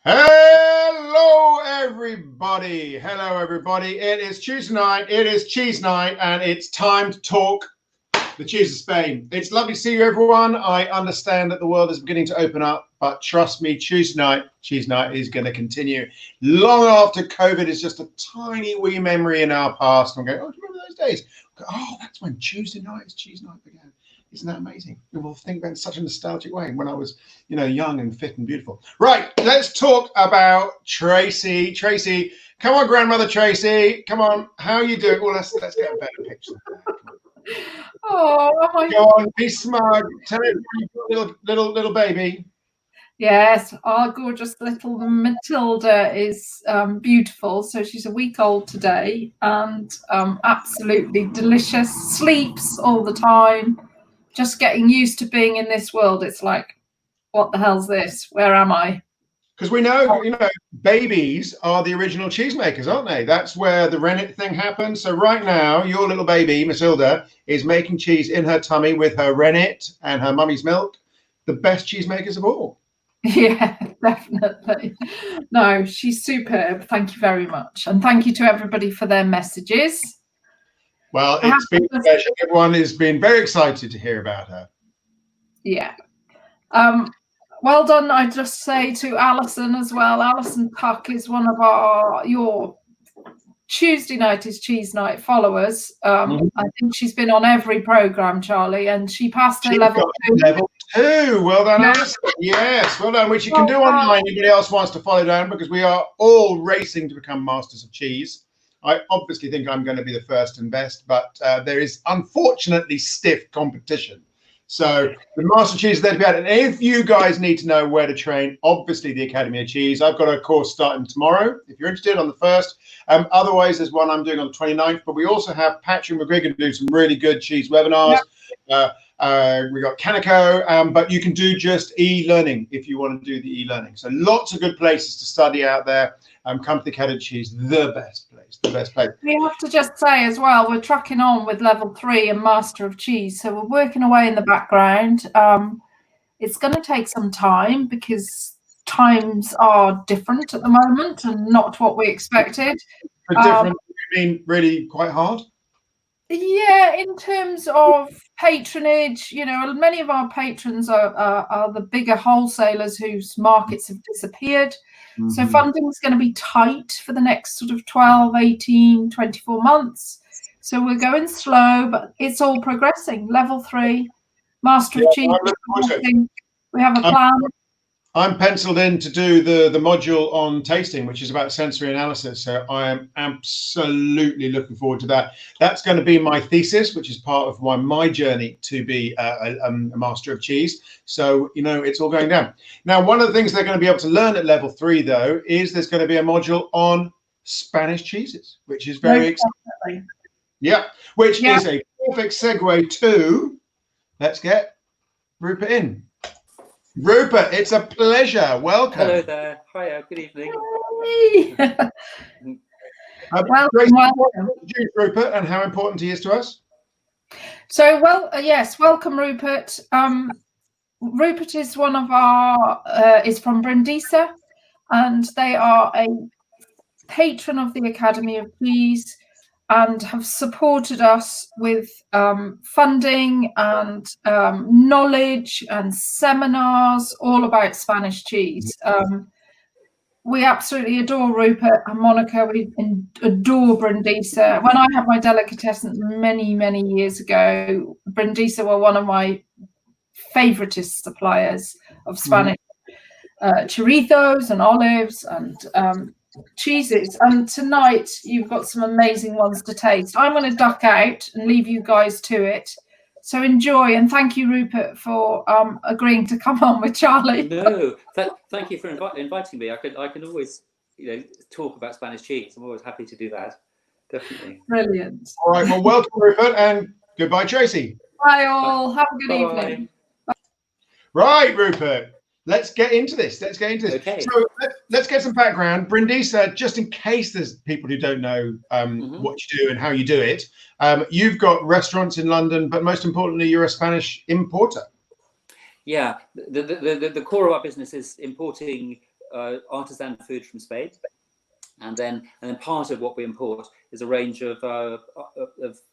Hello, everybody. Hello, everybody. It is Tuesday night. It is cheese night, and it's time to talk the cheese of Spain. It's lovely to see you, everyone. I understand that the world is beginning to open up, but trust me, cheese night is going to continue long after COVID is just a tiny wee memory in our past. And I'm going, oh, do you remember those days? Oh, that's when Tuesday night is cheese night began. Isn't that amazing? We'll think about it in such a nostalgic way when I was, young and fit and beautiful. Right, let's talk about Tracy. Tracy, come on, grandmother Tracy. Come on, how are you doing? Well, let's get a better picture. Oh, go on, be smug. Tell everybody, little baby. Yes, our gorgeous little Matilda is beautiful. So she's a week old today and absolutely delicious. Sleeps all the time. Just getting used to being in this world. It's like, what the hell's this? Where am I? Because we know, babies are the original cheesemakers, aren't they? That's where the rennet thing happened. So right now, your little baby, Matilda, is making cheese in her tummy with her rennet and her mummy's milk. The best cheesemakers of all. Yeah, definitely. No, she's superb. Thank you very much. And thank you to everybody for their messages. Well, it's been a pleasure. Everyone has been very excited to hear about her. Yeah. Well done, I just say to Alison as well. Alison Puck is one of your Tuesday night is cheese night followers. I think she's been on every program, Charlie, and she passed her level 2. Level 2. Well done, Alison. Yes, well done. Which you can do online. Anybody else wants to follow down, because we are all racing to become masters of cheese. I obviously think I'm going to be the first and best, but there is unfortunately stiff competition. So the Master Cheese is there to be had. And if you guys need to know where to train, obviously the Academy of Cheese. I've got a course starting tomorrow, if you're interested, on the 1st. Otherwise, there's one I'm doing on the 29th. But we also have Patrick McGregor do some really good cheese webinars. Yep. We got Kaneko, but you can do just e-learning if you want to do the e-learning. So lots of good places to study out there. Come to the Academy of Cheese, the best place. We have to just say as well, we're trucking on with level 3 and Master of Cheese. So we're working away in the background. It's going to take some time because times are different at the moment and not what we expected. Different, you mean really quite hard? Yeah, in terms of patronage, many of our patrons are the bigger wholesalers whose markets have disappeared. Mm-hmm. So funding is going to be tight for the next sort of 12, 18, 24 months. So we're going slow, but it's all progressing. Level 3, Master of Cheese. We have a plan. I'm penciled in to do the module on tasting, which is about sensory analysis. So I am absolutely looking forward to that. That's going to be my thesis, which is part of my journey to be a master of cheese. So, it's all going down. Now, one of the things they're going to be able to learn at level 3, though, is there's going to be a module on Spanish cheeses, which is very exciting. Yeah, which is a perfect segue to, let's get Rupert in. Rupert, it's a pleasure. Welcome. Hello there. Hiya. Good evening. Welcome. Rupert, and how important he is to us. So, yes, welcome, Rupert. Rupert is one of is from Brindisa, and they are a patron of the Academy of Cheese and have supported us with funding and knowledge and seminars all about Spanish cheese. We absolutely adore Rupert and Monica. We adore Brindisa. When I had my delicatessen many, many years ago, Brindisa were one of my favoritist suppliers of Spanish choritos and olives and cheeses. And tonight you've got some amazing ones to taste. I'm going to duck out and leave you guys to it. So enjoy, and thank you, Rupert, for agreeing to come on with Charlie. No, thank you for inviting me. I can always, talk about Spanish cheese. I'm always happy to do that. Definitely. Brilliant. All right. Well, welcome, Rupert, and goodbye, Tracy. Bye, all. Have a good evening. Bye. Right, Rupert. Let's get into this. Okay. So let's get some background. Brindisa, just in case there's people who don't know what you do and how you do it. You've got restaurants in London, but most importantly, you're a Spanish importer. Yeah, the core of our business is importing artisan food from Spain, and then part of what we import is a range of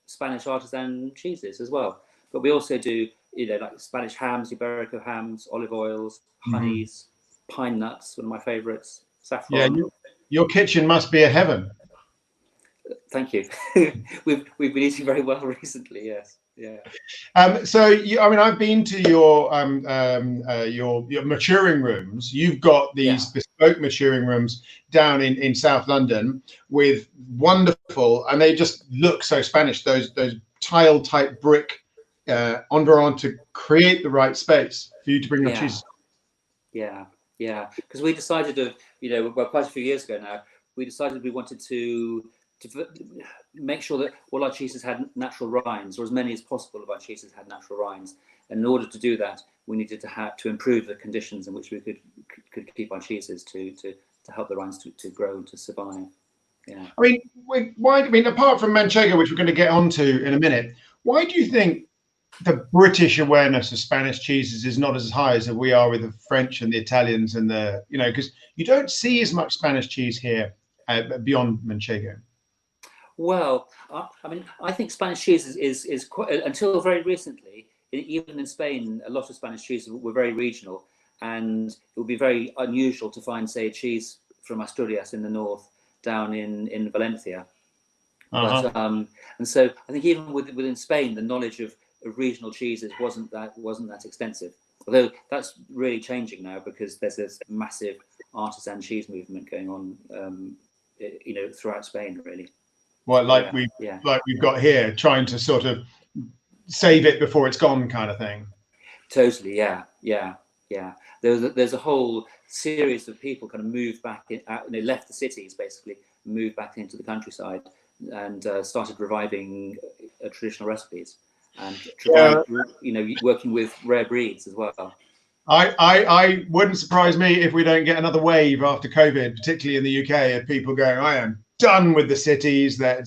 Spanish artisan cheeses as well. But we also do, like Spanish hams, Iberico hams, olive oils, honeys, pine nuts, one of my favourites, saffron. Yeah, your kitchen must be a heaven. Thank you. We've been eating very well recently. Yes. Yeah. So I've been to your maturing rooms. You've got these bespoke maturing rooms down in South London with wonderful, and they just look so Spanish. Those tile type brick environs to create the right space for you to bring your cheese. Yeah. Because we decided quite a few years ago now, we decided we wanted to make sure that all our cheeses had natural rinds, or as many as possible of our cheeses had natural rinds. And in order to do that, we needed to improve the conditions in which we could keep our cheeses to help the rinds to grow and to survive. Yeah. Apart from Manchego, which we're going to get onto in a minute, why do you think the British awareness of Spanish cheeses is not as high as we are with the French and the Italians and because you don't see as much Spanish cheese here beyond Manchego? Well, I think Spanish cheese is quite, until very recently, even in Spain, a lot of Spanish cheeses were very regional, and it would be very unusual to find, say, a cheese from Asturias in the north down in Valencia. But, and so I think even within Spain, the knowledge of regional cheeses wasn't that extensive. Although that's really changing now, because there's this massive artisan cheese movement going on, throughout Spain, really. Well, we've got here, trying to sort of save it before it's gone, kind of thing. Totally, yeah. There's a whole series of people kind of moved back left the cities, basically, moved back into the countryside, and started reviving traditional recipes, and working with rare breeds as well. I wouldn't surprise me if we don't get another wave after COVID, particularly in the UK, of people going, I am done with the cities. That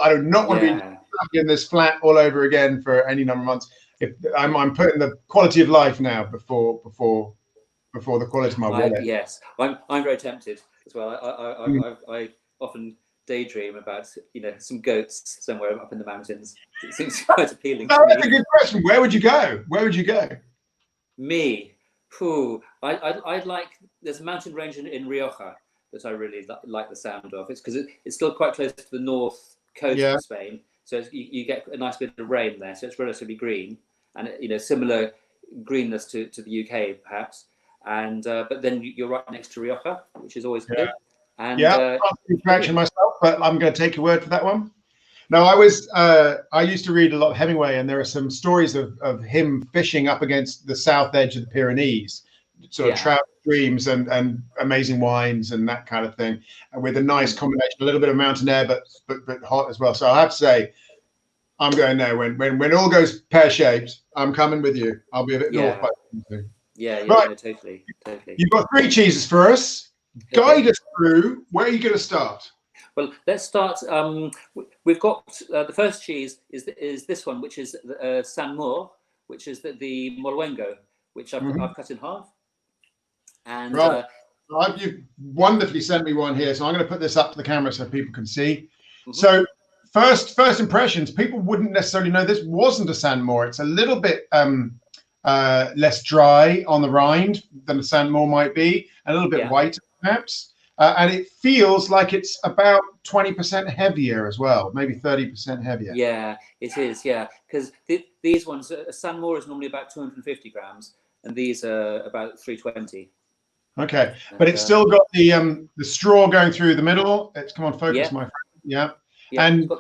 I do not want to be stuck in this flat all over again for any number of months. If I'm putting the quality of life now before the quality of my wallet. Yes, I'm very tempted as well. I often daydream about some goats somewhere up in the mountains. It seems quite appealing. That's a good question. Where would you go? Me, I'd like. There's a mountain range in Rioja that I really like the sound of. It's because it's still quite close to the north coast of Spain, so you get a nice bit of rain there, so it's relatively green, and similar greenness to the UK perhaps. And but then you're right next to Rioja, which is always good. And I'm attraction myself, but I'm going to take your word for that one. No, I used to read a lot of Hemingway, and there are some stories of him fishing up against the south edge of the Pyrenees, sort of trout streams and amazing wines and that kind of thing, and with a nice combination, a little bit of mountain air, but hot as well. So I have to say, I'm going there when it all goes pear-shaped. I'm coming with you. I'll be a bit north. Yeah, right. No, totally. You've got 3 cheeses for us. Guide us through. Where are you going to start? Well, let's start. We've got the first cheese is this one, which is San Mor, which is the Moluengo, which I've cut in half. And you've wonderfully sent me one here, so I'm going to put this up to the camera so people can see. So first impressions, people wouldn't necessarily know this wasn't a San Mor. It's a little bit less dry on the rind than a San Mor might be, a little bit whiter perhaps, and it feels like it's about 20% heavier as well, maybe 30% heavier. Yeah, it is. Yeah, because these ones, a San Mor is normally about 250 grams, and these are about 320. Okay, but it's still got the straw going through the middle. It's come on, focus, my friend. Yeah. And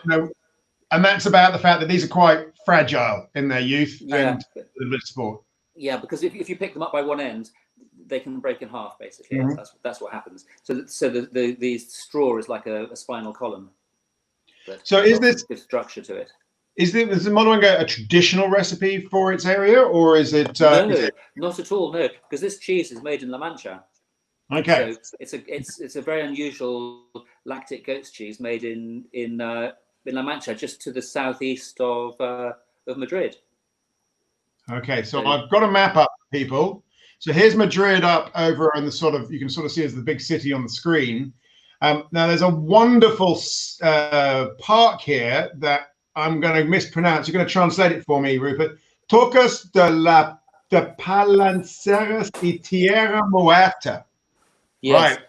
and that's about the fact that these are quite fragile in their youth and a little bit of sport. Yeah, because if you pick them up by one end, they can break in half. Basically, that's what happens. So the straw is like a spinal column. So is this structure to it? Is the Moluengo a traditional recipe for its area, or is it? No, not at all. No, because this cheese is made in La Mancha. Okay. So it's a very unusual lactic goat's cheese made in La Mancha, just to the southeast of Madrid. Okay, so I've got a map up, people. So here's Madrid up over in the sort of, you can sort of see as the big city on the screen. Now there's a wonderful park here that I'm going to mispronounce. You're going to translate it for me, Rupert. Tocas de Palanceras y Tierra Muerta. Yes. Right.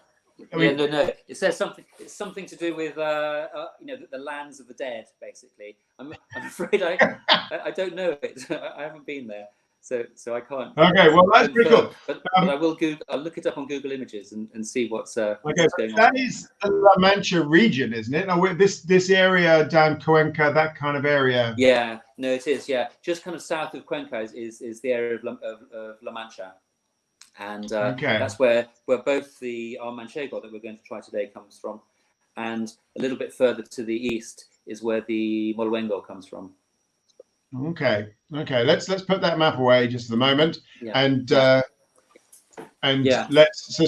I mean, no. It says something. It's something to do with the lands of the dead, basically. I'm afraid I don't know it. I haven't been there, so I can't. Okay, well that's pretty cool. But I will I'll look it up on Google Images and see what's okay, what's going on. that is the La Mancha region, isn't it? No, this area down Cuenca, that kind of area. Yeah, no, it is. Yeah, just kind of south of Cuenca is the area of La Mancha. And that's where both our Manchego that we're going to try today comes from, and a little bit further to the east is where the Moluengo comes from. Okay, let's put that map away just for the moment, and let's.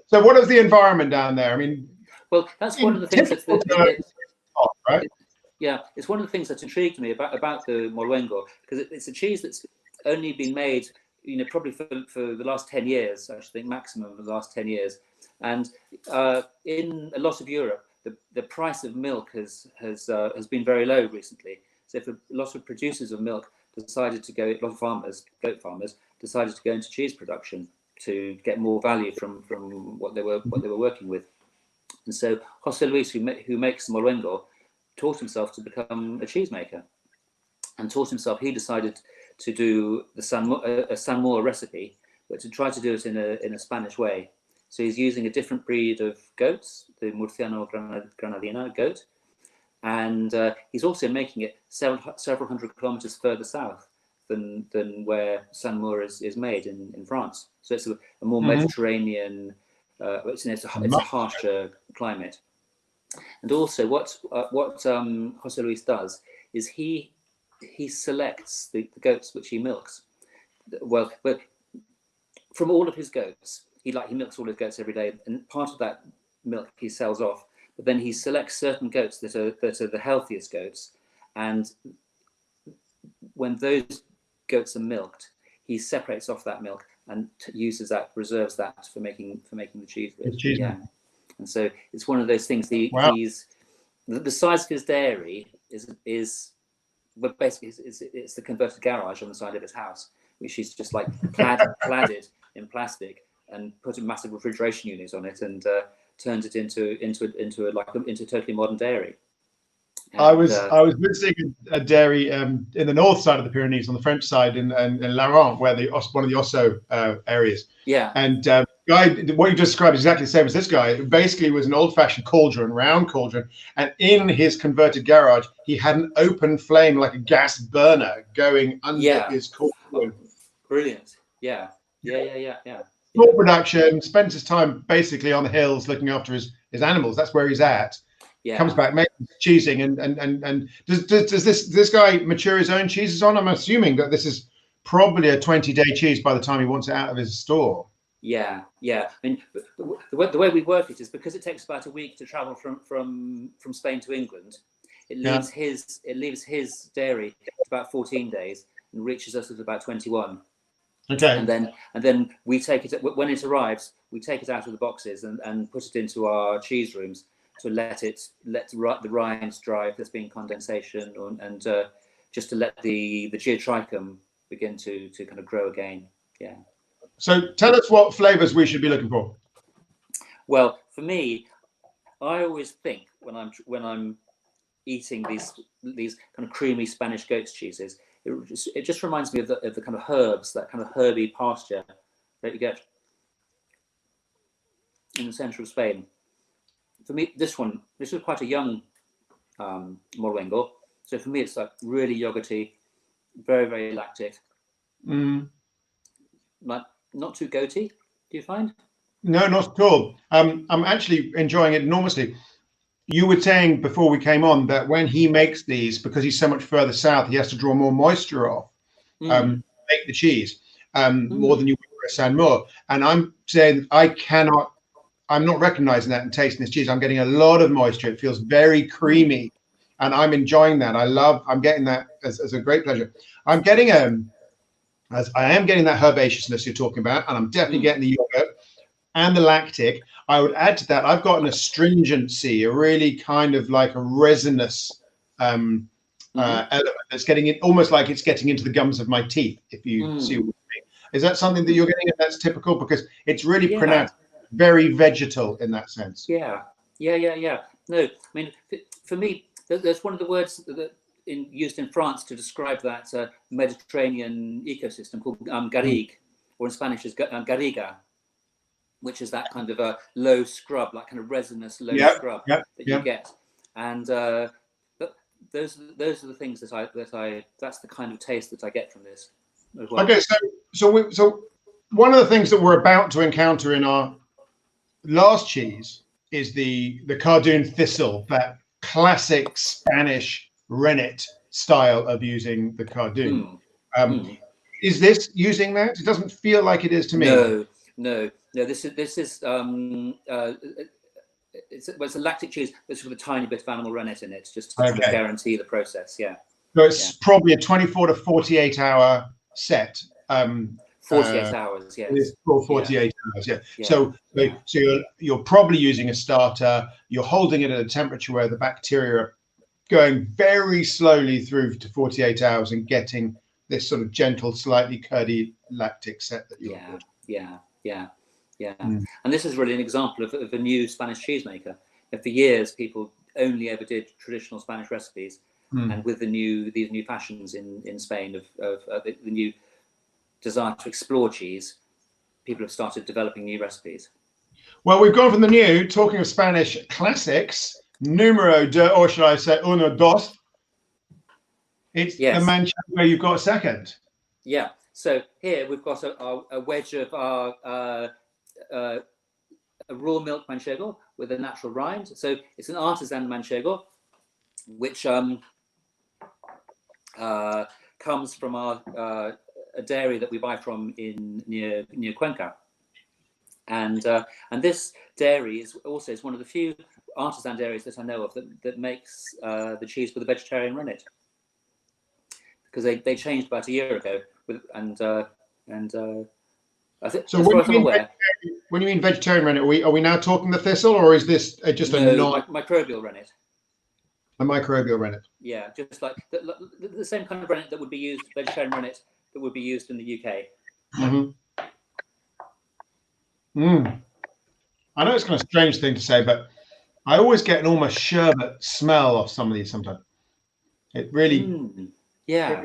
So what is the environment down there? I mean, well, that's one of the things that's right. Yeah, it's one of the things that's intrigued me about the Moluengo, because it's a cheese that's only been made, probably for the last 10 years, I think maximum of the last 10 years. And in a lot of Europe, the price of milk has been very low recently. So if a lot of producers of milk decided to go, a lot of farmers, goat farmers, decided to go into cheese production to get more value from what they were working with. And so Jose Luis, who makes Moluengo, taught himself to become a cheesemaker, and he decided to do a San Moor recipe, but to try to do it in a Spanish way. So he's using a different breed of goats, the Murciano Granadina goat, and he's also making it several hundred kilometers further south than where San Moor is made in France. So it's a more Mediterranean, it's a harsher climate. And also what Jose Luis does is he selects the goats which he milks. Well, from all of his goats, he milks all his goats every day, and part of that milk he sells off. But then he selects certain goats that are the healthiest goats, and when those goats are milked, he separates off that milk and reserves that for making the cheese with. Yeah, and so it's one of those things. The size of his dairy is. But basically, it's the converted garage on the side of his house, which he's just like cladded in plastic and put a massive refrigeration unit on it and turned it into a totally modern dairy. And, I was visiting a dairy in the north side of the Pyrenees, on the French side, in Larente, where one of the Osso areas. Yeah. And guy, what you just described is exactly the same as this guy. It basically was an old-fashioned cauldron, round cauldron, and in his converted garage, he had an open flame like a gas burner going under his cauldron. Oh, brilliant. Yeah. Full production. Spends his time basically on the hills looking after his animals. That's where he's at. Yeah. Comes back, makes cheesing, and does this guy mature his own cheeses on? I'm assuming that this is probably a 20-day cheese by the time he wants it out of his store. Yeah. I mean, the way we work it is because it takes about a week to travel from Spain to England. It leaves his dairy about 14 days and reaches us at about 21. Okay. And then we take it when it arrives. We take it out of the boxes and put it into our cheese rooms to let the rinds dry if there's been condensation, and just to let the geotrichum begin to kind of grow again. Yeah. So tell us what flavors we should be looking for. Well, for me, I always think when I'm eating these kind of creamy Spanish goat's cheeses, it just reminds me of the kind of herbs, that kind of herby pasture that you get in the centre of Spain. For me, this is quite a young Moluengo. So for me, it's like really yogurty, very, very lactic. Like not too goaty, do you find? No, not at all. I'm actually enjoying it enormously. You were saying before we came on that when he makes these, because he's so much further south, he has to draw more moisture off, make the cheese, more than you would at San Moor. And I'm saying I'm not recognizing that and tasting this cheese. I'm getting a lot of moisture. It feels very creamy, and I'm enjoying that. I'm getting that as a great pleasure. I'm getting as I am getting that herbaceousness you're talking about, and I'm definitely getting the yogurt and the lactic. I would add to that, I've got an astringency, a really kind of like a resinous element that's getting it almost like it's getting into the gums of my teeth, if you see what I mean. Is that something that you're getting that's typical? Because it's really pronounced, very vegetal in that sense. Yeah. No, I mean, for me, there's one of the words that used in France to describe that Mediterranean ecosystem called garrigue, or in Spanish is garriga, which is that kind of a low scrub, like kind of resinous low scrub that you get. And those are the things that's the kind of taste that I get from this as well. Okay, so one of the things that we're about to encounter in our last cheese is the cardoon thistle, that classic Spanish rennet style of using the cardoon. Is this using that? It doesn't feel like it is to me. No. This is it's a lactic cheese that's with a tiny bit of animal rennet in it, just to guarantee the process. Yeah. So it's probably a 24 to 48 hour set. 48 hours, yeah. For 48 hours, yeah. So you're probably using a starter. You're holding it at a temperature where the bacteria are going very slowly through to 48 hours and getting this sort of gentle, slightly curdy lactic set that you're And this is really an example of a new Spanish cheesemaker. For years, people only ever did traditional Spanish recipes, and with these new fashions in Spain of the new desire to explore cheese, people have started developing new recipes. Well, we've gone from the new, talking of Spanish classics, numero dos, or should I say uno, dos. It's the Manchego you've got second. Yeah. So here we've got a wedge of our a raw milk Manchego with a natural rind. So it's an artisan Manchego, which comes from a dairy that we buy from near Cuenca, and this dairy is one of the few artisan dairies that I know of that makes the cheese with a vegetarian rennet, because they changed about a year ago I think so. When you mean vegetarian rennet, are we now talking the thistle, or is this just a microbial rennet? A microbial rennet. Yeah, just like the same kind of rennet that would be used, vegetarian rennet that would be used in the UK. I know it's kind of a strange thing to say, but I always get an almost sherbet smell off some of these sometimes. It really. Yeah.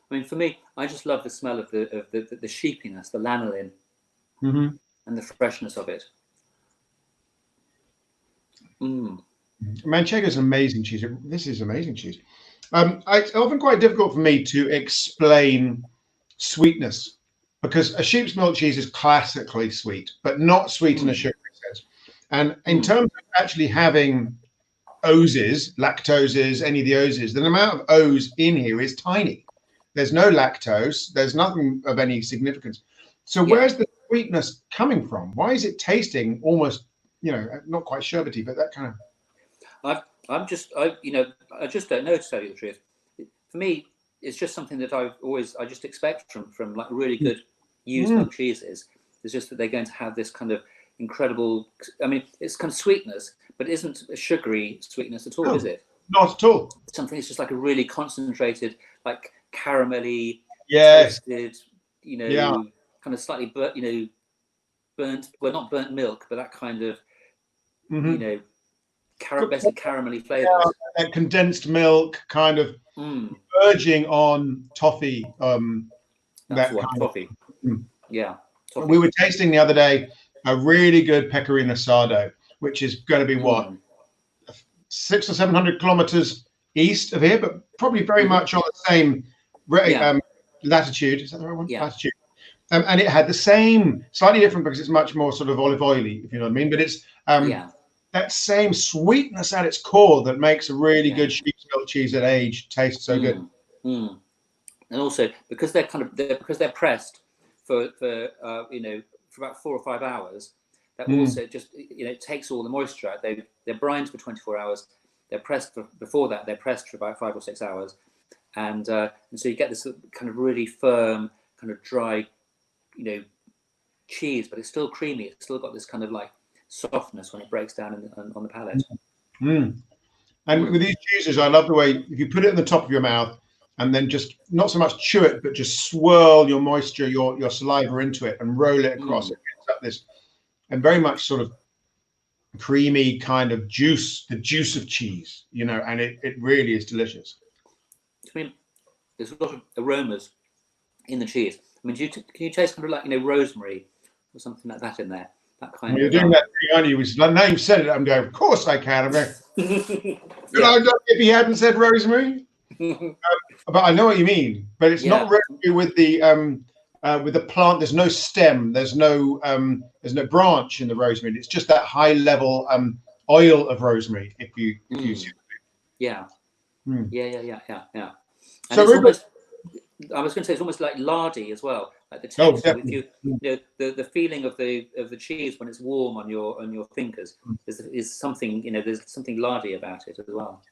I mean, for me, I just love the smell of the sheepiness, the lanolin, and the freshness of it. Manchego is an amazing cheese. This is amazing cheese. It's often quite difficult for me to explain sweetness, because a sheep's milk cheese is classically sweet, but not sweet in a sugary sense. And in terms of actually having O's, lactoses, any of the O's, the amount of O's in here is tiny. There's no lactose. There's nothing of any significance. So where's the sweetness coming from? Why is it tasting almost, not quite sherbety, but that kind of... I just don't know, to tell you the truth. For me, it's just something that I just expect from like really good used milk cheeses. It's just that they're going to have this kind of incredible, I mean, it's kind of sweetness, but it isn't a sugary sweetness at all, is it? Not at all. Something that's just like a really concentrated, like caramelly, toasted, kind of slightly burnt, well, not burnt milk, but that kind of, basically caramelly flavors. That condensed milk, kind of verging on toffee. That's what toffee. Yeah. Toffee. We were tasting the other day a really good pecorino sardo, which is going to be 600 or 700 kilometers east of here, but probably very much on the same latitude. Is that the right one? Yeah. Latitude. And it had the same, slightly different because it's much more sort of olive oily, if you know what I mean. But it's that same sweetness at its core that makes a really good sheep's milk cheese at age taste so good. And also because they're pressed for about 4 or 5 hours, that also just takes all the moisture out. They're brined for 24 hours. They're pressed before that. They're pressed for about 5 or 6 hours, and so you get this kind of really firm, kind of dry, cheese, but it's still creamy. It's still got this kind of like softness when it breaks down on the palate. And with these cheeses, I love the way if you put it in the top of your mouth and then just not so much chew it, but just swirl your moisture, your saliva into it and roll it across. It gets up this and very much sort of creamy kind of juice, the juice of cheese, and it really is delicious. I mean, there's a lot of aromas in the cheese. I mean, can you taste kind of like rosemary or something like that in there? That kind You're doing that thing, aren't you? Which is like, now you've said it, I'm going, of course I can. I'm going, if he hadn't said rosemary. But I know what you mean. But it's not rosemary with the plant. There's no stem. There's no branch in the rosemary. It's just that high level oil of rosemary. If you see it. Yeah. And So it's almost, I was going to say it's almost like lardy as well, like the texture with the feeling of the cheese when it's warm on your fingers is something, there's something lardy about it as well.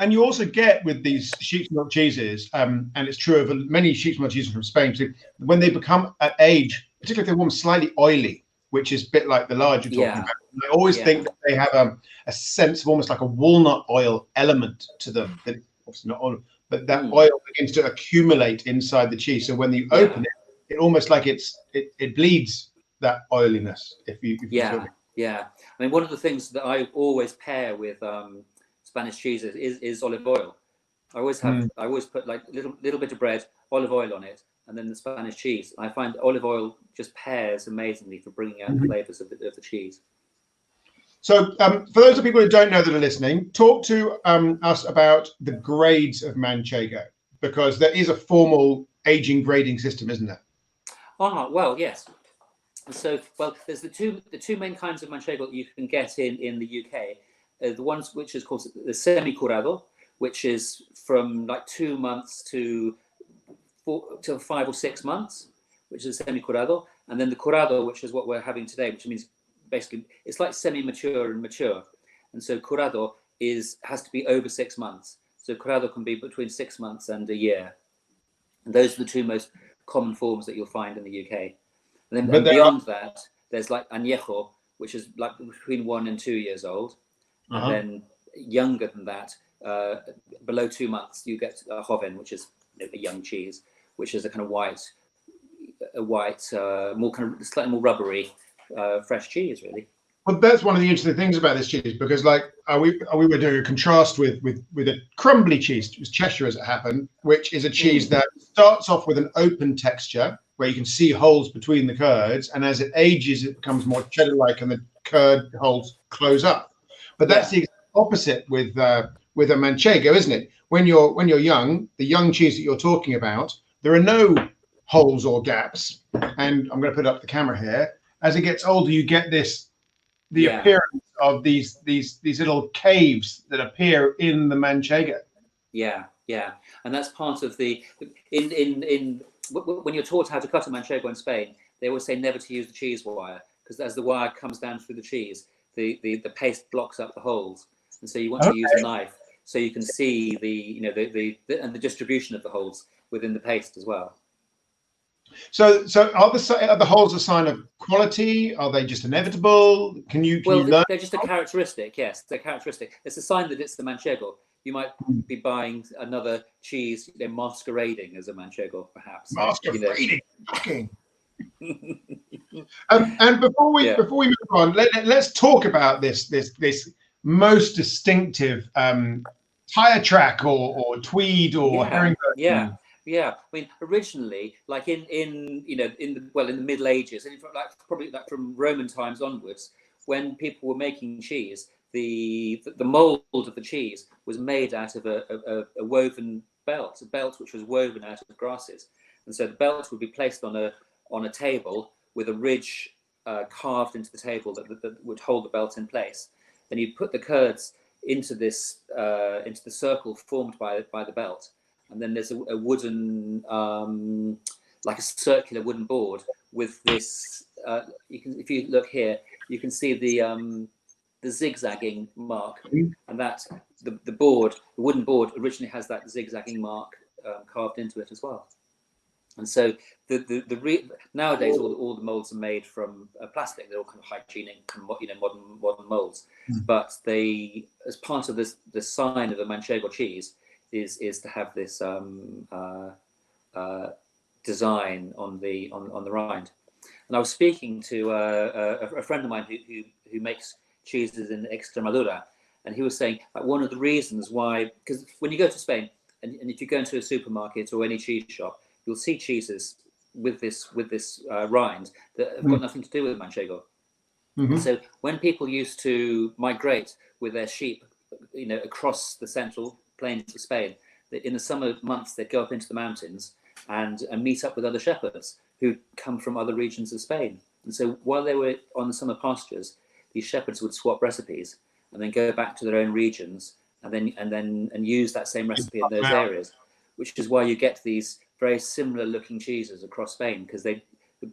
And you also get with these sheep's milk cheeses, and it's true of many sheep's milk cheeses from Spain, so when they become at age, particularly if they're warm, slightly oily, which is a bit like the lard you're talking about. And I always think that they have a sense of almost like a walnut oil element to them. That obviously not oil, but that oil begins to accumulate inside the cheese. So when you open it, it almost like it bleeds that oiliness. If you I mean, one of the things that I always pair with Spanish cheeses is olive oil. I always put like little bit of bread, olive oil on it, and then the Spanish cheese. I find olive oil just pairs amazingly for bringing out the flavors of the cheese. So for those of people who don't know that are listening, talk to us about the grades of Manchego, because there is a formal aging grading system, isn't there? Well, yes. So, there's the two main kinds of Manchego that you can get in the UK. The ones which is called the semi-curado, which is from like 2 months to 5 or 6 months, which is semi-curado, and then the curado, which is what we're having today, which means basically it's like semi-mature and mature. And so curado has to be over 6 months. So curado can be between 6 months and a year. And those are the two most common forms that you'll find in the UK. And then beyond that, there's like añejo, which is like between 1 and 2 years old. And then younger than that, below 2 months, you get a joven, which is a young cheese, which is a kind of white, more kind of slightly more rubbery, fresh cheese, really. Well, that's one of the interesting things about this cheese, because like we were doing a contrast with a crumbly cheese. It was Cheshire, as it happened, which is a cheese that starts off with an open texture where you can see holes between the curds, and as it ages, it becomes more cheddar-like, and the curd holes close up. But that's the opposite with a Manchego, isn't it? When you're young, the young cheese that you're talking about, there are no holes or gaps. And I'm going to put up the camera here. As it gets older, you get the appearance of these little caves that appear in the Manchego. Yeah, and that's part of the when you're taught how to cut a Manchego in Spain, they always say never to use the cheese wire, because as the wire comes down through the cheese, the paste blocks up the holes, and so you want to use a knife so you can see the distribution of the holes within the paste as well. So are the holes a sign of quality? Are they just inevitable? Can you learn? They're just a characteristic. Yes, they're characteristic. It's a sign that it's the Manchego. You might be buying another cheese, masquerading as a Manchego, perhaps. Masquerading. And before we move on, let's talk about this most distinctive tire track or tweed or herringbone. Yeah, I mean, originally, like in the Middle Ages, and probably from Roman times onwards, when people were making cheese, the mold of the cheese was made out of a woven belt, a belt which was woven out of grasses, and so the belt would be placed on a table with a ridge carved into the table that would hold the belt in place. Then you'd put the curds into the circle formed by the belt. And then there's a wooden, like a circular wooden board with this. If you look here, you can see the zigzagging mark, and that the wooden board originally has that zigzagging mark carved into it as well. And so nowadays all the molds are made from plastic. They're all kind of hygienic, modern molds. But they, as part of the sign of a Manchego cheese, is to have this design on the rind. And I was speaking to a friend of mine who makes cheeses in Extremadura, and he was saying that one of the reasons why, because when you go to Spain and if you go into a supermarket or any cheese shop, you'll see cheeses with this rind that have got nothing to do with Manchego. And so when people used to migrate with their sheep, across the central plains of Spain, in the summer months they'd go up into the mountains and meet up with other shepherds who come from other regions of Spain. And so while they were on the summer pastures, these shepherds would swap recipes and then go back to their own regions and use that same recipe in those areas, which is why you get these very similar looking cheeses across Spain, because the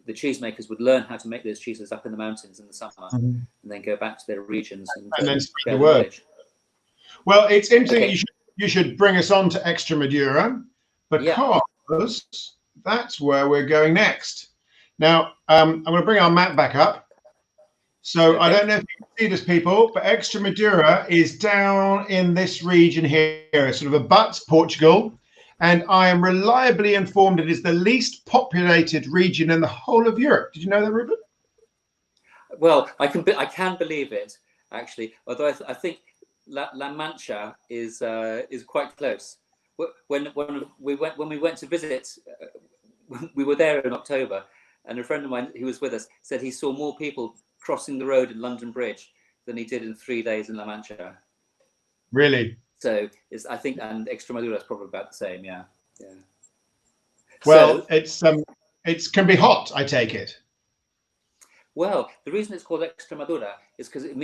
cheesemakers would learn how to make those cheeses up in the mountains in the summer and then go back to their regions and then spread the word. Well, it's interesting. You should bring us on to Extremadura, because that's where we're going next. Now, I'm going to bring our map back up. So I don't know if you can see this, people, but Extremadura is down in this region here, sort of abuts Portugal. And I am reliably informed it is the least populated region in the whole of Europe. Did you know that, Rupert? Well, I can believe it, actually. Although I think La Mancha is quite close. When we went to visit, we were there in October, and a friend of mine who was with us said he saw more people crossing the road in London Bridge than he did in 3 days in La Mancha. Really? So I think, and Extremadura is probably about the same. Yeah. Well, so, it can be hot, I take it. Well, the reason it's called Extremadura is because it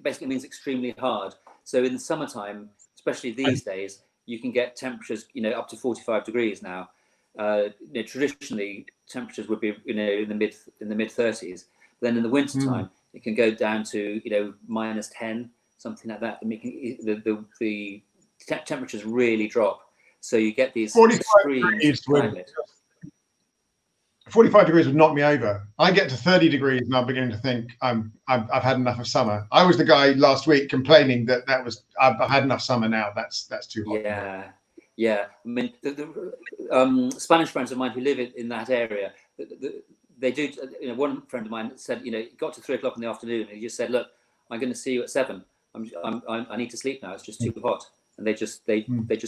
basically means extremely hard. So in the summertime, especially these days, you can get temperatures, up to 45 degrees now. Traditionally, temperatures would be, in the mid 30s. Then in the winter time, it can go down to -10, something like that. The temperatures really drop, so you get these 45 climate. 45 degrees would knock me over. I get to 30 degrees and I'm beginning to think I've had enough of summer. I was the guy last week complaining that I've had enough summer now. That's too hot. Yeah. I mean, the Spanish friends of mine who live in that area, they do. One friend of mine said, it got to 3 o'clock in the afternoon, and he just said, "Look, I'm going to see you at 7. I need to sleep now. It's just too hot." And they just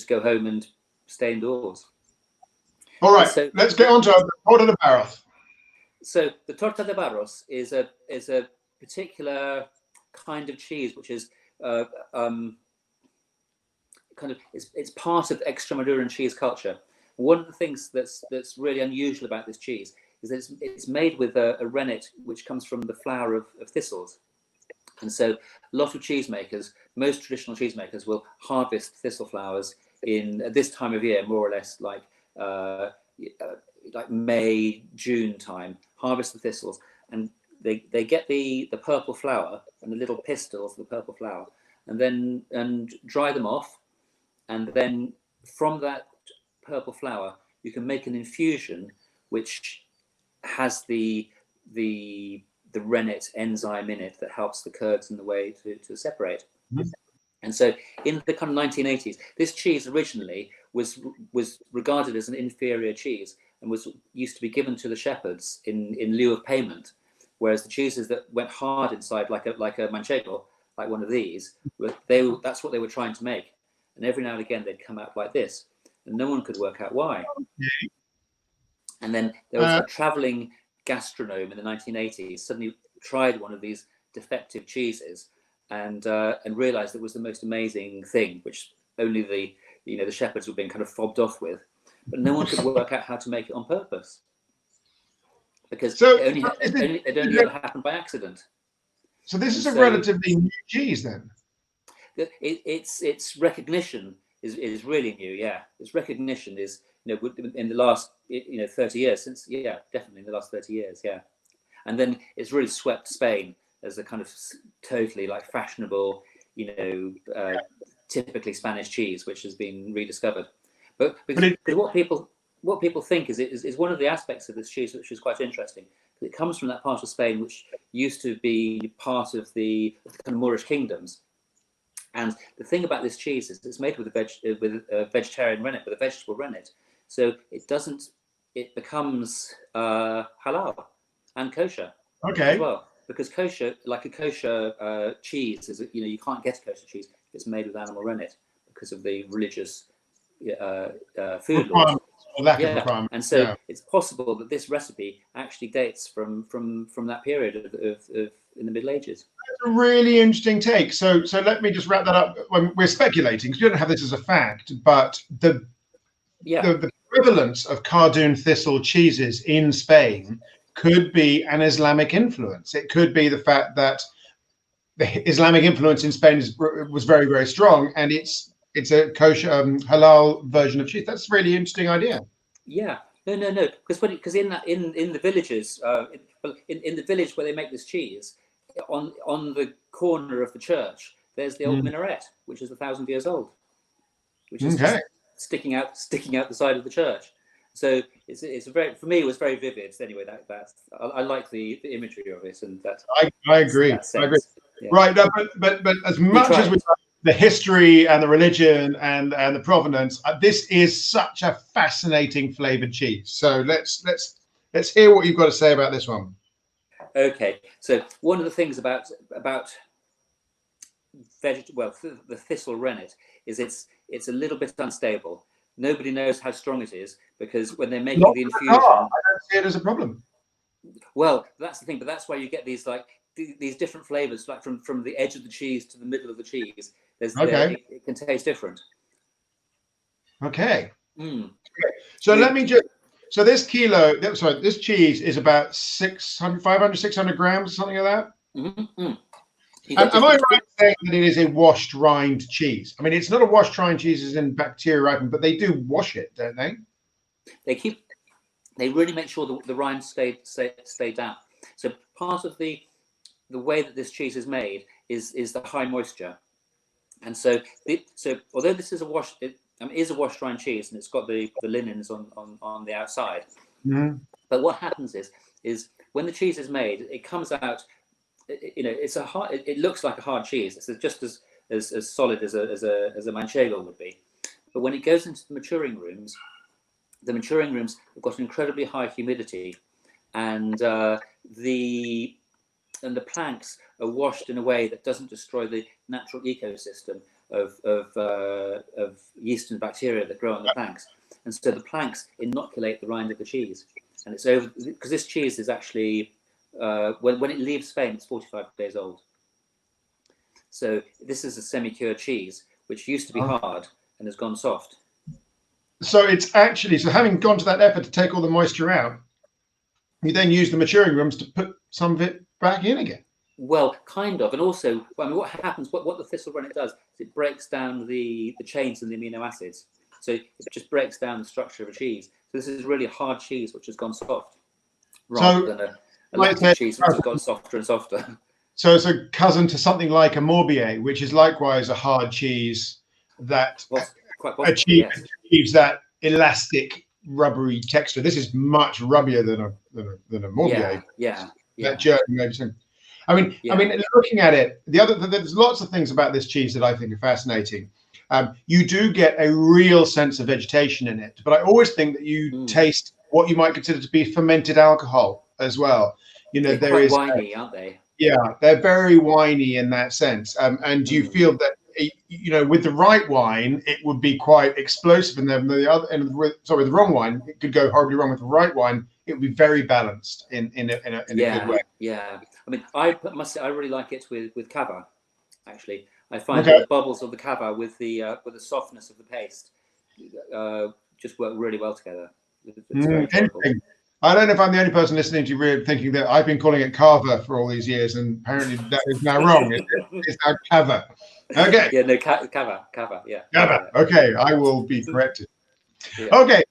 go home and stay indoors. All right, so let's get on to the Torta de Barros. So the Torta de Barros is a particular kind of cheese, which is it's part of Extremaduran cheese culture. One of the things that's really unusual about this cheese is that it's made with a rennet which comes from the flower of thistles. And so a lot of cheesemakers, most traditional cheesemakers, will harvest thistle flowers at this time of year, more or less like May, June time, harvest the thistles, and they get the purple flower and the little pistils of the purple flower, and dry them off, and then from that purple flower you can make an infusion which has the rennet enzyme in it that helps the curds in the whey to separate. And so in the kind of 1980s, this cheese originally was regarded as an inferior cheese and used to be given to the shepherds in lieu of payment, whereas the cheeses that went hard inside, like a Manchego, like one of these, that's what they were trying to make. And every now and again they'd come out like this, and no one could work out why. And then there was a traveling gastronome in the 1980s suddenly tried one of these defective cheeses and realized it was the most amazing thing, which only the shepherds were being kind of fobbed off with, but no one could work out how to make it on purpose, because it only ever happened by accident. So this is a relatively new cheese then. Its recognition is really new. Yeah, its recognition is in the last 30 years, since definitely in the last 30 years, and then it's really swept Spain as a kind of totally like fashionable, typically Spanish cheese, which has been rediscovered. But what people think is one of the aspects of this cheese which is quite interesting. It comes from that part of Spain which used to be part of the kind of Moorish kingdoms. And the thing about this cheese is it's made with a vegetarian rennet, with a vegetable rennet. So it becomes halal and kosher as well. Because kosher, like a kosher cheese, is you can't get a kosher cheese if it's made with animal rennet because of the religious food laws. And so it's possible that this recipe actually dates from that period of in the Middle Ages. That's a really interesting take. So let me just wrap that up. We're speculating because we don't have this as a fact, but the prevalence of cardoon thistle cheeses in Spain could be an Islamic influence. It could be the fact that the Islamic influence in Spain was very, very strong, and it's a kosher halal version of cheese. That's a really interesting idea. Yeah, no, because in the villages, in the village where they make this cheese, on the corner of the church, there's the old minaret, which is 1,000 years old, which is just sticking out the side of the church. So it's for me it was very vivid. Anyway, I like the imagery of it, and that I agree. I agree. Yeah. Right, no, but as much as we like the history and the religion and the provenance, this is such a fascinating flavored cheese. So let's hear what you've got to say about this one. Okay, so one of the things about the thistle rennet is it's a little bit unstable. Nobody knows how strong it is because when they're making the infusion, I don't see it as a problem. Well, that's the thing, but that's why you get these these different flavors, like from the edge of the cheese to the middle of the cheese. It can taste different. Okay. So let me just. So this cheese is about 500, 600 grams, something like that. Mm-hmm. Am I right in saying that it is a washed rind cheese? I mean, it's not a washed rind cheese as in bacteria ripen, but they do wash it, don't they? They really make sure the rind stay down. So part of the way that this cheese is made is the high moisture, and so although this is a washed rind cheese and it's got the linens on the outside, but what happens is when the cheese is made, it comes out. It looks like a hard cheese. It's just as solid as a Manchego would be. But when it goes into the maturing rooms have got incredibly high humidity, and the planks are washed in a way that doesn't destroy the natural ecosystem of yeast and bacteria that grow on the planks. And so the planks inoculate the rind of the cheese, and it's over because this cheese is actually. When it leaves Spain, it's 45 days old. So this is a semi-cured cheese, which used to be hard and has gone soft. So it's actually, having gone to that effort to take all the moisture out, you then use the maturing rooms to put some of it back in again. Well, kind of. And also, what happens, what the thistle rennet does, is it breaks down the chains and the amino acids. So it just breaks down the structure of a cheese. So this is really a hard cheese, which has gone soft, rather than a lactic cheese which has gone softer and softer. So it's a cousin to something like a Morbier, which is likewise a hard cheese that achieves that elastic, rubbery texture. This is much rubbier than a Morbier. Yeah. That jerk, I mean, looking at it, there's lots of things about this cheese that I think are fascinating. You do get a real sense of vegetation in it, but I always think that you taste what you might consider to be fermented alcohol as well. They're quite winey, aren't they? Yeah, they're very winey in that sense. And you feel that, with the right wine, it would be quite explosive. And then with the wrong wine, it could go horribly wrong. With the right wine, it would be very balanced in a good way. Yeah. I mean, I must say, I really like it with cava, actually. I find that the bubbles of the cava with the softness of the paste just work really well together. It's very enjoyable. I don't know if I'm the only person listening to you really thinking that I've been calling it cava for all these years, and apparently that is now wrong. It's now cava. Okay. Yeah, no, cava. Yeah. Cava. Okay, I will be corrected. Yeah. Okay.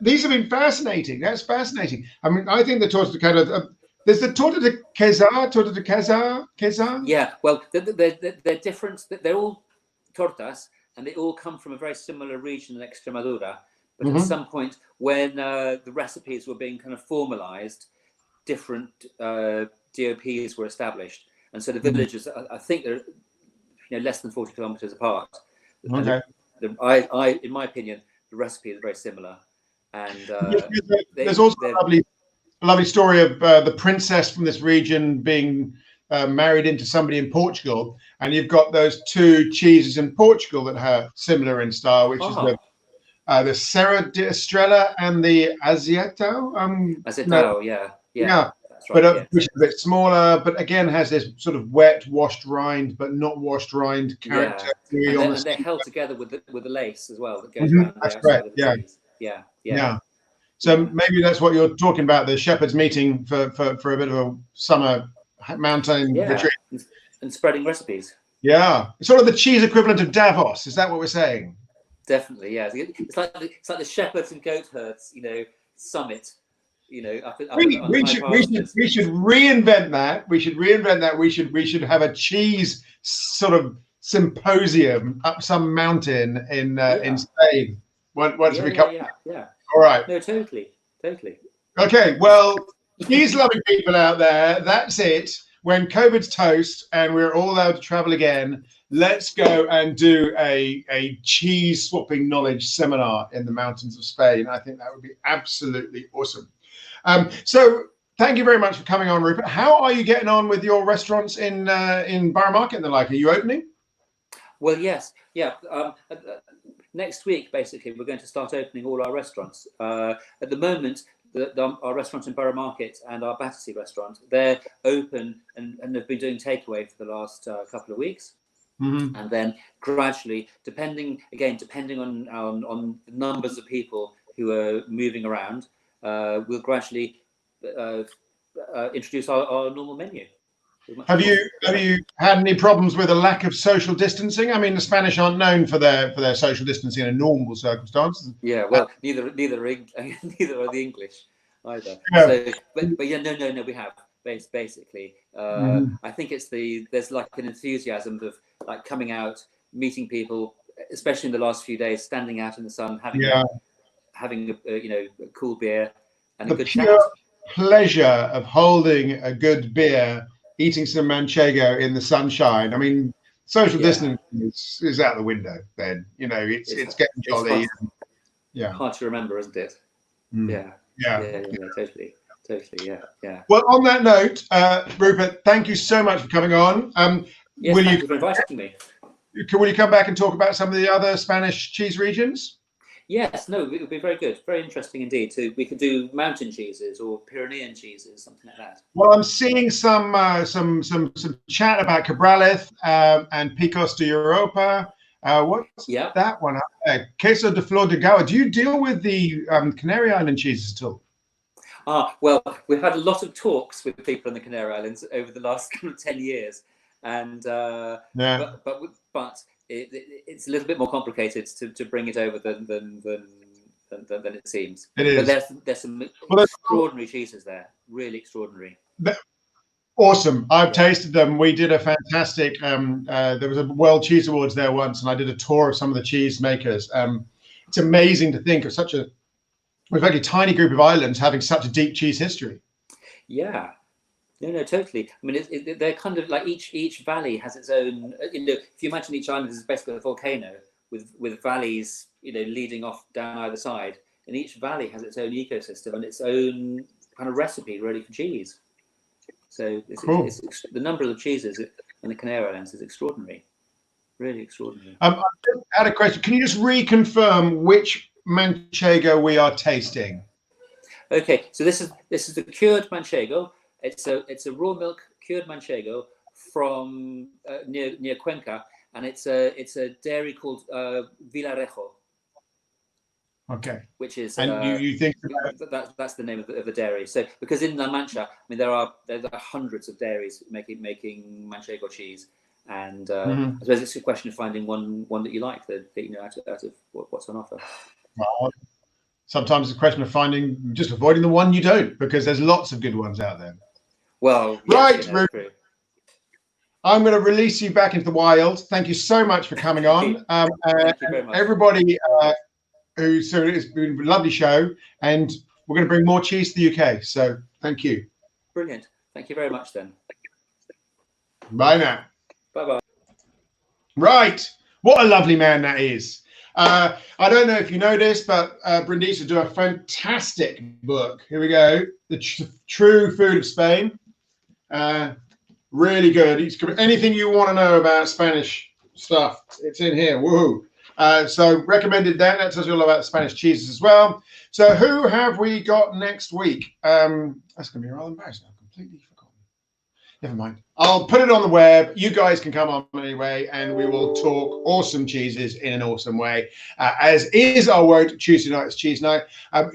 These have been fascinating. That's fascinating. I mean, I think the torta de queso. There's the torta de queso. Yeah. Well, they're different. They're all tortas, and they all come from a very similar region in Extremadura. But at some point, when the recipes were being kind of formalized, different DOPs were established, and so the villages, I think, they're less than 40 kilometers apart. Okay. In my opinion, the recipe is very similar. And there's also a lovely story of the princess from this region being married into somebody in Portugal, and you've got those two cheeses in Portugal that are similar in style, which is the Serra de Estrela and the Azeitão. Yeah. Right, which is a bit smaller, but again has this sort of wet, washed rind, but not washed rind character. And they're held together with the lace as well. That goes around that's right. Yeah. So maybe that's what you're talking about, the shepherds meeting for a bit of a summer mountain retreat. And spreading recipes. Yeah. It's sort of the cheese equivalent of Davos. Is that what we're saying? Definitely, yeah. It's like the shepherds and goat herds, summit. We should reinvent that. We should have a cheese sort of symposium up some mountain in Spain. Once we come. Yeah. All right. No, totally. Okay. Well, cheese loving people out there, that's it. When COVID's toast and we're all allowed to travel again, let's go and do a cheese swapping knowledge seminar in the mountains of Spain. I think that would be absolutely awesome. So thank you very much for coming on, Rupert. How are you getting on with your restaurants in Borough Market and the like? Are you opening? Well, yes. Yeah. Next week, basically, we're going to start opening all our restaurants. At the moment, our restaurant in Borough Market and our Battersea restaurant, they're open and they've been doing takeaway for the last couple of weeks. And then gradually, depending on the numbers of people who are moving around, we'll gradually introduce our normal menu. Have you had any problems with a lack of social distancing? I mean, the Spanish aren't known for their social distancing in normal circumstances. Yeah, well, neither are the English either. Yeah. So, but yeah, no, we have basically. I think there's like an enthusiasm of like coming out, meeting people, especially in the last few days, standing out in the sun, having a cool beer and a good chat. Pleasure of holding a good beer, eating some Manchego in the sunshine. I mean, social distancing is out the window then. It's getting jolly. Hard to remember, isn't it? Yeah, totally, yeah. Well, on that note, Rupert, thank you so much for coming on. Yes, thank you for inviting me. Will you come back and talk about some of the other Spanish cheese regions? Yes, no, it would be very good, very interesting indeed. We could do mountain cheeses or Pyrenean cheeses, something like that. Well, I'm seeing some chat about Cabrales and Picos de Europa. What's that one? Queso de Flor de Goa. Do you deal with the Canary Island cheeses at all? Well, we've had a lot of talks with people in the Canary Islands over the last 10 years, and but it's a little bit more complicated to bring it over than it seems. It is. But there's some extraordinary cheeses there, really extraordinary. Awesome. I've tasted them. We did a fantastic, there was a World Cheese Awards there once, and I did a tour of some of the cheese makers. It's amazing to think of such a very tiny group of islands having such a deep cheese history. Yeah. No, totally. I mean, they're kind of like each valley has its own. If you imagine each island is basically a volcano with valleys, leading off down either side, and each valley has its own ecosystem and its own kind of recipe, really, for cheese. So it's the number of cheeses in the Canary Islands is extraordinary, really extraordinary. I just had a question. Can you just reconfirm which Manchego we are tasting? Okay, so this is the cured Manchego. It's a raw milk cured Manchego from near Cuenca, and it's a dairy called Villarejo. Okay. Which is you think that's the name of the dairy. So because in La Mancha, I mean there are hundreds of dairies making Manchego cheese, and I suppose it's a question of finding one that you like that out of what's on offer. Well, sometimes it's a question of just avoiding the one you don't, because there's lots of good ones out there. Well, right, yes, I'm going to release you back into the wild. Thank you so much for coming on. Thank you very much. Everybody so it's been a lovely show, and we're going to bring more cheese to the UK. So thank you. Brilliant. Thank you very much then. Bye now. Bye-bye. Right. What a lovely man that is. I don't know if you know this, but Brindisa do a fantastic book. Here we go. The True Food of Spain. Really good. It's anything you want to know about Spanish stuff, it's in here. Woohoo. So recommended that. That tells you all about the Spanish cheeses as well. So who have we got next week? That's going to be rather embarrassing. I've completely forgotten. Never mind. I'll put it on the web. You guys can come on anyway, and we will talk awesome cheeses in an awesome way, as is our word. Tuesday night is cheese night.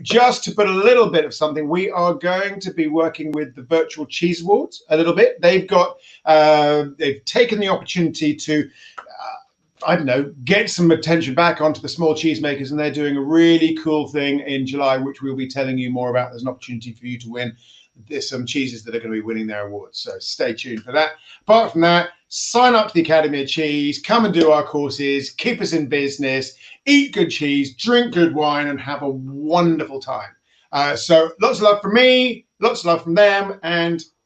Just to put a little bit of something, we are going to be working with the Virtual Cheese Awards a little bit. They've got, they've taken the opportunity to, I don't know, get some attention back onto the small cheesemakers, and they're doing a really cool thing in July, which we'll be telling you more about. There's an opportunity for you to win. There's some cheeses that are going to be winning their awards, so stay tuned for that. Apart from that, sign up to the Academy of Cheese, come and do our courses, keep us in business, eat good cheese, drink good wine, and have a wonderful time. So lots of love from me, lots of love from them, and